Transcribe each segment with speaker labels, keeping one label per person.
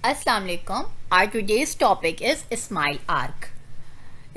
Speaker 1: Assalamu alaikum. Our today's topic is smile arc.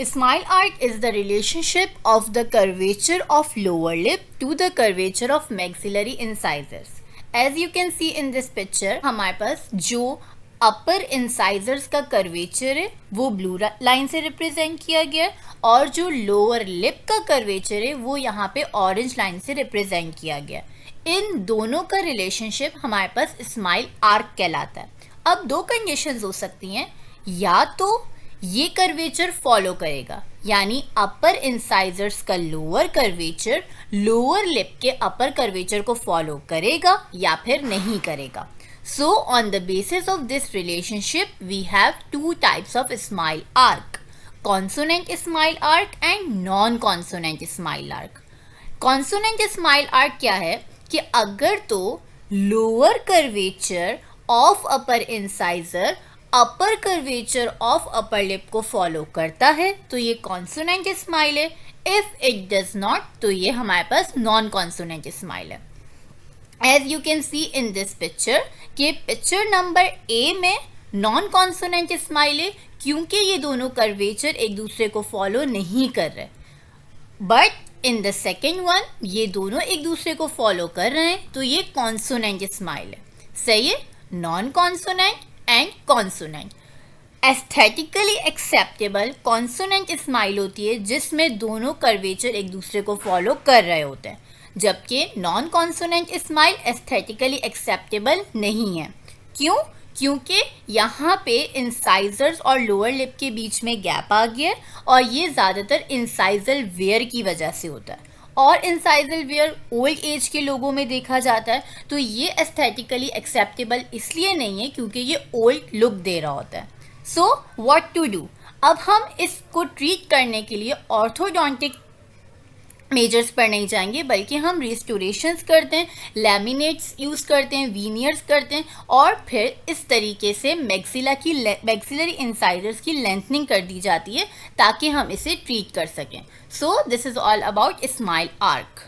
Speaker 1: Smile arc is the relationship of the curvature of lower lip to the curvature of maxillary incisors. As you can see in this picture, हमारे पास जो अपर incisors का curvature है वो blue line से represent किया गया है और जो लोअर लिप का कर्वेचर है वो यहाँ पे ऑरेंज लाइन से रिप्रेजेंट किया गया है। इन दोनों का रिलेशनशिप हमारे पास स्माइल आर्क कहलाता है। अब दो कंडीशंस हो सकती हैं, या तो ये कर्वेचर फॉलो करेगा यानी अपर इंसाइजर्स का लोअर कर्वेचर लोअर लिप के अपर कर्वेचर को फॉलो करेगा या फिर नहीं करेगा। So on the basis of this relationship we have two types of smile arc, consonant smile arc and non-consonant smile arc. Consonant smile arc क्या है कि अगर तो lower curvature of upper incisor upper curvature of upper lip को follow करता है तो ये कॉन्सोनेंट स्माइल है। इफ इट डज नॉट तो ये हमारे पास नॉन कॉन्सोनेंट स्माइल है। As you can see in this picture कि पिक्चर नंबर ए में नॉन कॉन्सोनेंट स्माइल है क्योंकि ये दोनों कर्वेचर एक दूसरे को फॉलो नहीं कर रहे, but in the second one ये दोनों एक दूसरे को फॉलो कर रहे हैं तो ये कॉन्सोनेंट स्माइल है। सही है, non consonant and consonant. Aesthetically acceptable consonant smile होती है जिसमें दोनों कर्वेचर एक दूसरे को फॉलो कर रहे होते हैं, जबकि non consonant smile aesthetically acceptable नहीं है। क्यों? क्योंकि यहाँ पे इंसाइजर्स और लोअर लिप के बीच में गैप आ गया है और ये ज़्यादातर इंसाइजल वेयर की वजह से होता है और इंसाइजल वेयर ओल्ड एज के लोगों में देखा जाता है तो ये एस्थेटिकली एक्सेप्टेबल इसलिए नहीं है क्योंकि ये ओल्ड लुक दे रहा होता है। So what to do? अब हम इसको ट्रीट करने के लिए ऑर्थोडोंटिक मेजर्स पर नहीं जाएंगे बल्कि हम रिस्टोरेशंस करते हैं, लैमिनेट्स यूज़ करते हैं, वीनियर्स करते हैं और फिर इस तरीके से मैक्सिलरी इंसाइजर्स की लेंथनिंग कर दी जाती है ताकि हम इसे ट्रीट कर सकें। So this is all about smile arc.